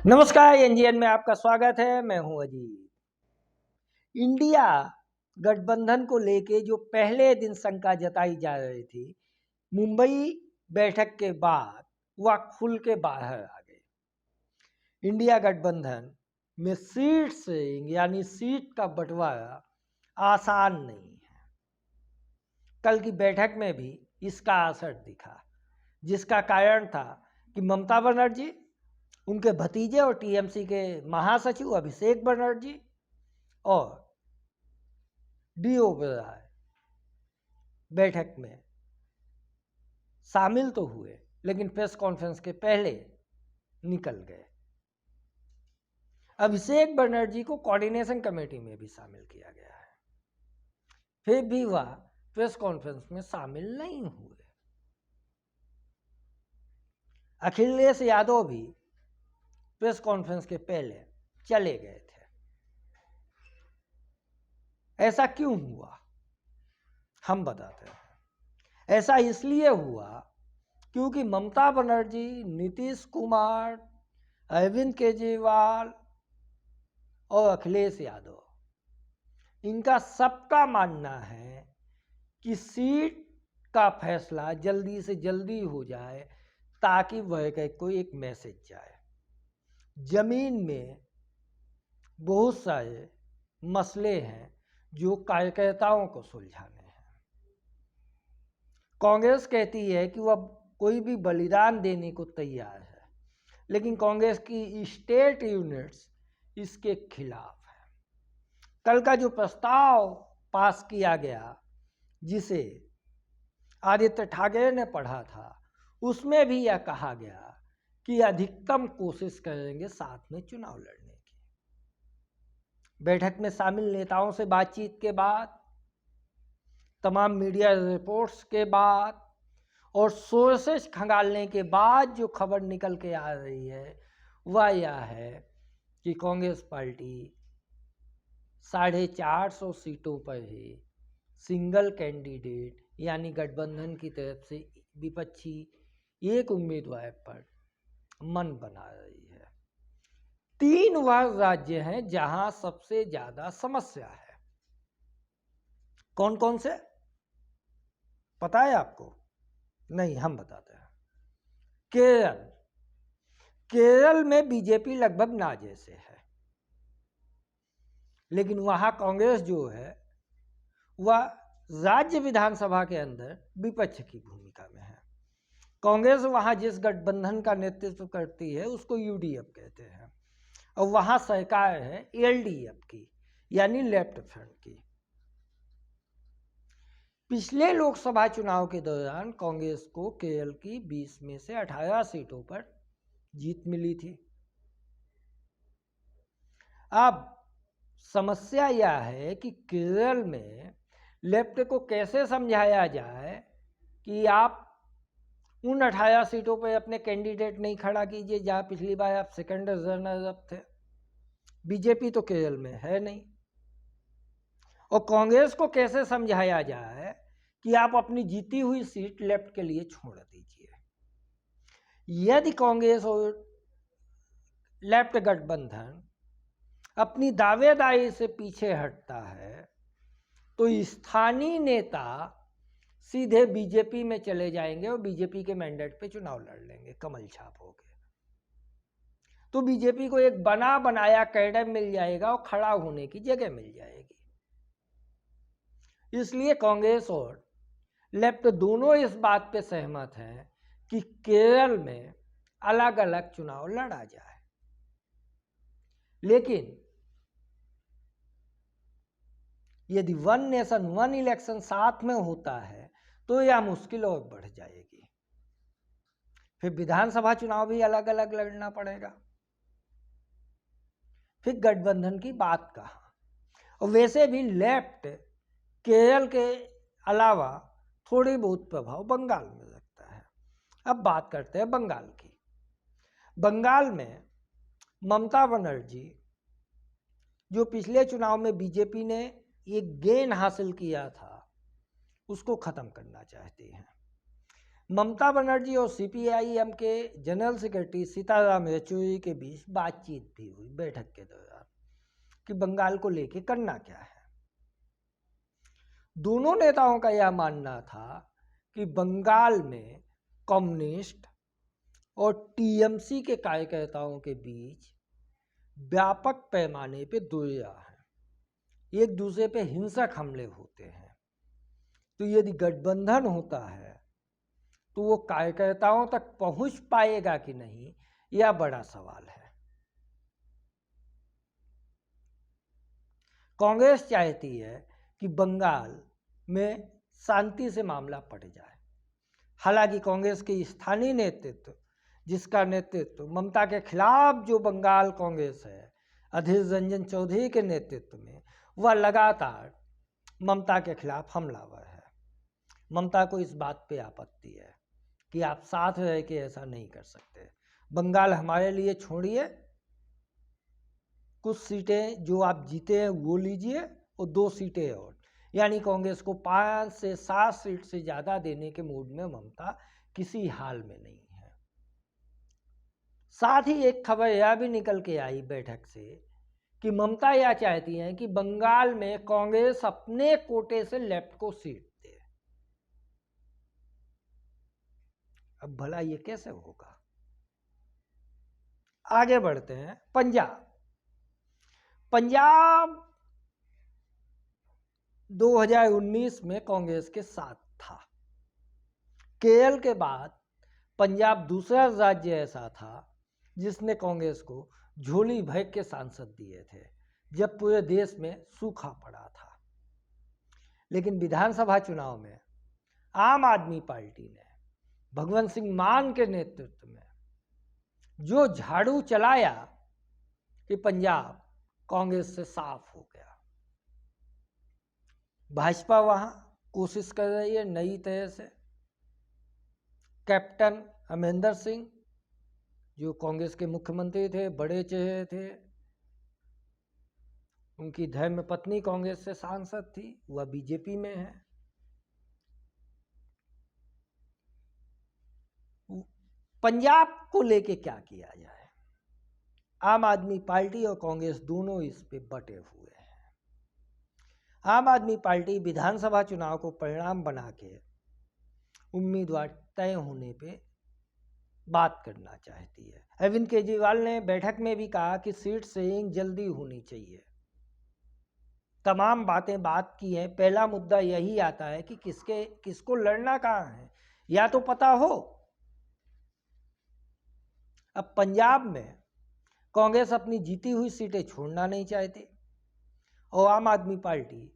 नमस्कार, एनजीएन में आपका स्वागत है। मैं हूं अजीत। इंडिया गठबंधन को लेके जो पहले दिन शंका जताई जा रही थी, मुंबई बैठक के बाद वह खुल के बाहर आ गए। इंडिया गठबंधन में सीट शेयरिंग यानी सीट का बंटवारा आसान नहीं है। कल की बैठक में भी इसका असर दिखा, जिसका कारण था कि ममता बनर्जी, उनके भतीजे और टीएमसी के महासचिव अभिषेक बनर्जी और डी.ओ. राय बैठक में शामिल तो हुए, लेकिन प्रेस कॉन्फ्रेंस के पहले निकल गए। अभिषेक बनर्जी को कोऑर्डिनेशन कमेटी में भी शामिल किया गया है, फिर भी वह प्रेस कॉन्फ्रेंस में शामिल नहीं हुए। अखिलेश यादव भी प्रेस कॉन्फ्रेंस के पहले चले गए थे। ऐसा क्यों हुआ, हम बताते हैं। ऐसा इसलिए हुआ क्योंकि ममता बनर्जी, नीतीश कुमार, अरविंद केजरीवाल और अखिलेश यादव, इनका सबका मानना है कि सीट का फैसला जल्दी से जल्दी हो जाए ताकि वह को एक मैसेज जाए। जमीन में बहुत सारे मसले हैं जो कार्यकर्ताओं को सुलझाने हैं। कांग्रेस कहती है कि वह कोई भी बलिदान देने को तैयार है, लेकिन कांग्रेस की स्टेट यूनिट्स इसके खिलाफ है। कल का जो प्रस्ताव पास किया गया, जिसे आदित्य ठाकरे ने पढ़ा था, उसमें भी यह कहा गया कि अधिकतम कोशिश करेंगे साथ में चुनाव लड़ने की। बैठक में शामिल नेताओं से बातचीत के बाद, तमाम मीडिया रिपोर्ट्स के बाद और सोर्सेस खंगालने के बाद जो खबर निकल के आ रही है वह यह है कि कांग्रेस पार्टी 450 सीटों पर ही सिंगल कैंडिडेट यानी गठबंधन की तरफ से विपक्षी एक उम्मीदवार पर मन बना रही है। 3 वह राज्य हैं जहां सबसे ज्यादा समस्या है। कौन कौन से पता है आपको? नहीं, हम बताते हैं। केरल में बीजेपी लगभग ना जैसे है, लेकिन वहां कांग्रेस जो है वह राज्य विधानसभा के अंदर विपक्ष की भूमिका में है। कांग्रेस वहां जिस गठबंधन का नेतृत्व करती है उसको यूडीएफ कहते हैं, और वहां सरकार है एलडीएफ की यानी लेफ्ट फ्रंट की। पिछले लोकसभा चुनाव के दौरान कांग्रेस को केरल की 20 में से 18 सीटों पर जीत मिली थी। अब समस्या यह है कि केरल में लेफ्ट को कैसे समझाया जाए कि आप उन 18 सीटों पर अपने कैंडिडेट नहीं खड़ा कीजिए जहां पिछली बार आप सेकंड रनर अप थे। बीजेपी तो केरल में है नहीं, और कांग्रेस को कैसे समझाया जाए कि आप अपनी जीती हुई सीट लेफ्ट के लिए छोड़ दीजिए। यदि कांग्रेस और लेफ्ट गठबंधन अपनी दावेदारी से पीछे हटता है तो स्थानीय नेता सीधे बीजेपी में चले जाएंगे और बीजेपी के मैंडेट पे चुनाव लड़ लेंगे कमल छाप होके। तो बीजेपी को एक बना बनाया कैडर मिल जाएगा और खड़ा होने की जगह मिल जाएगी। इसलिए कांग्रेस और लेफ्ट दोनों इस बात पे सहमत हैं कि केरल में अलग अलग चुनाव लड़ा जाए, लेकिन यदि वन नेशन वन इलेक्शन साथ में होता है तो यह मुश्किल और बढ़ जाएगी। फिर विधानसभा चुनाव भी अलग अलग लड़ना पड़ेगा। फिर गठबंधन की बात कहा। और वैसे भी लेफ्ट केरल के अलावा थोड़ी बहुत प्रभाव बंगाल में रखता है। अब बात करते हैं बंगाल की। बंगाल में ममता बनर्जी, जो पिछले चुनाव में बीजेपी ने एक गेन हासिल किया था, उसको खत्म करना चाहती हैं। ममता बनर्जी और सीपीआईएम के जनरल सेक्रेटरी सीताराम येचुरी के बीच बातचीत भी हुई बैठक के दौरान कि बंगाल को लेके करना क्या है। दोनों नेताओं का यह मानना था कि बंगाल में कम्युनिस्ट और टीएमसी के कार्यकर्ताओं के बीच व्यापक पैमाने पे दुविधा है, एक दूसरे पे हिंसक हमले होते हैं। तो यदि गठबंधन होता है तो वो कार्यकर्ताओं तक पहुंच पाएगा कि नहीं, यह बड़ा सवाल है। कांग्रेस चाहती है कि बंगाल में शांति से मामला पट जाए। हालांकि कांग्रेस के स्थानीय नेतृत्व, जिसका नेतृत्व ममता के खिलाफ जो बंगाल कांग्रेस है अधीर रंजन चौधरी के नेतृत्व में, वह लगातार ममता के खिलाफ हमलावर है। ममता को इस बात पे आपत्ति है कि आप साथ रह के ऐसा नहीं कर सकते। बंगाल हमारे लिए छोड़िए, कुछ सीटें जो आप जीते हैं वो लीजिए और 2 सीटें और, यानी कांग्रेस को 5 से 7 सीट से ज़्यादा देने के मूड में ममता किसी हाल में नहीं है। साथ ही एक खबर यह भी निकल के आई बैठक से कि ममता यह चाहती हैं कि बंगाल में कांग्रेस अपने कोटे से लेफ्ट को सीट दे। अब भला ये कैसे होगा? आगे बढ़ते हैं। पंजाब 2019 में कांग्रेस के साथ था। केरल के बाद पंजाब दूसरा राज्य ऐसा था जिसने कांग्रेस को झोली भर के सांसद दिए थे जब पूरे देश में सूखा पड़ा था। लेकिन विधानसभा चुनाव में आम आदमी पार्टी ने भगवंत सिंह मान के नेतृत्व में जो झाड़ू चलाया कि पंजाब कांग्रेस से साफ हो गया। भाजपा वहां कोशिश कर रही है नई तरह से। कैप्टन अमरिंदर सिंह जो कांग्रेस के मुख्यमंत्री थे, बड़े चेहरे थे, उनकी धर्म पत्नी कांग्रेस से सांसद थी, वह बीजेपी में है। पंजाब को लेके क्या किया जाए? आम आदमी पार्टी और कांग्रेस दोनों इस पे बटे हुए हैं। आम आदमी पार्टी विधानसभा चुनाव को परिणाम बना के उम्मीदवार तय होने पे बात करना चाहती है। अरविंद केजरीवाल ने बैठक में भी कहा कि सीट शेयरिंग जल्दी होनी चाहिए। तमाम बातें बात की हैं। पहला मुद्दा यही आता है कि किसको लड़ना कहाँ है, या तो पता हो। अब पंजाब में कांग्रेस अपनी जीती हुई सीटें छोड़ना नहीं चाहती और आम आदमी पार्टी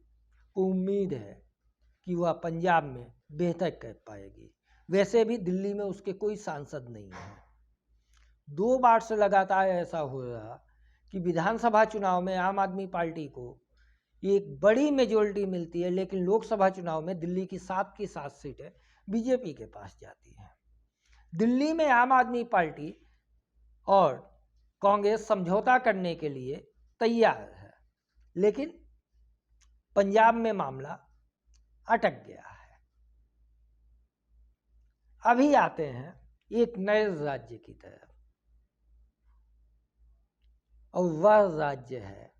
को उम्मीद है कि वह पंजाब में बेहतर कर पाएगी। वैसे भी दिल्ली में उसके कोई सांसद नहीं है। 2 बार से लगातार ऐसा हो रहा कि विधानसभा चुनाव में आम आदमी पार्टी को एक बड़ी मेजॉरिटी मिलती है, लेकिन लोकसभा चुनाव में दिल्ली की 7 की 7 सीटें बीजेपी के पास जाती हैं। दिल्ली में आम आदमी पार्टी और कांग्रेस समझौता करने के लिए तैयार है, लेकिन पंजाब में मामला अटक गया है। अभी आते हैं एक नए राज्य की तरफ, और वह राज्य है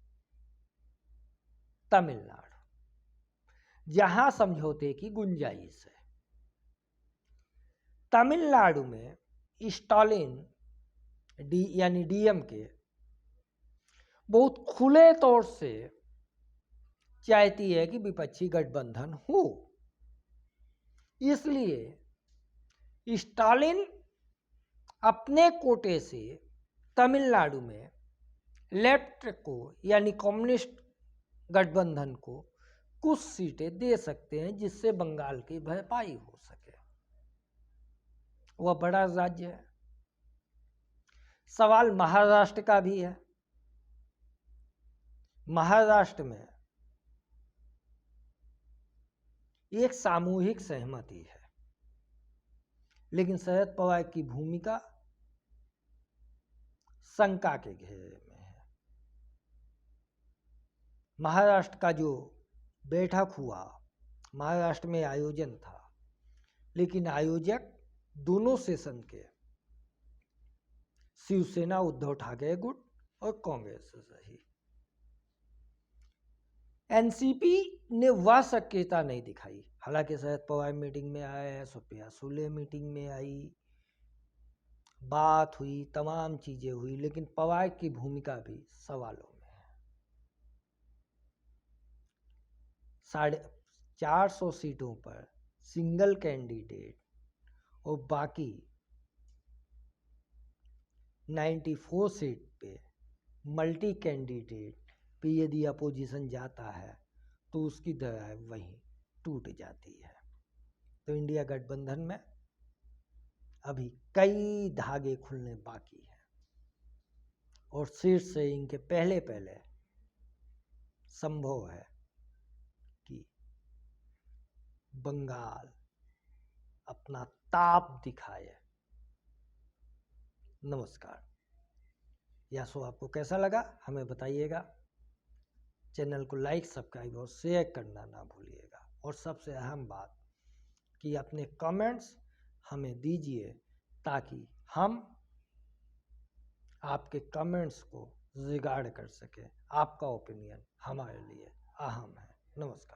तमिलनाडु, जहां समझौते की गुंजाइश है। तमिलनाडु में स्टालिन यानी डीएमके बहुत खुले तौर से चाहती है कि विपक्षी गठबंधन हो। इसलिए स्टालिन अपने कोटे से तमिलनाडु में लेफ्ट को यानी कम्युनिस्ट गठबंधन को कुछ सीटें दे सकते हैं, जिससे बंगाल की भरपाई हो सके। वह बड़ा राज्य है। सवाल महाराष्ट्र का भी है। महाराष्ट्र में एक सामूहिक सहमति है, लेकिन शरद पवार की भूमिका शंका के घेरे में है। महाराष्ट्र का जो बैठक हुआ, महाराष्ट्र में आयोजन था, लेकिन आयोजक दोनों सेशन के शिवसेना उद्धव ठाकरे गुट और कांग्रेस से सही। एनसीपी ने वह सक्रियता नहीं दिखाई, हालांकि शरद पवार मीटिंग में आए, सुप्रिया सुले मीटिंग में आई, बात हुई, तमाम चीजें हुई, लेकिन पवार की भूमिका भी सवालों में है। 450 सीटों पर सिंगल कैंडिडेट और बाकी 94 सीट पे मल्टी कैंडिडेट पे यदि अपोजिशन जाता है तो उसकी दरार वहीं टूट जाती है। तो इंडिया गठबंधन में अभी कई धागे खुलने बाकी हैं और शीर्ष से इनके पहले पहले संभव है कि बंगाल अपना ताप दिखाए। नमस्कार। यह शो आपको कैसा लगा हमें बताइएगा। चैनल को लाइक, सब्सक्राइब और शेयर करना ना भूलिएगा। और सबसे अहम बात कि अपने कमेंट्स हमें दीजिए ताकि हम आपके कमेंट्स को रिगार्ड कर सकें। आपका ओपिनियन हमारे लिए अहम है। नमस्कार।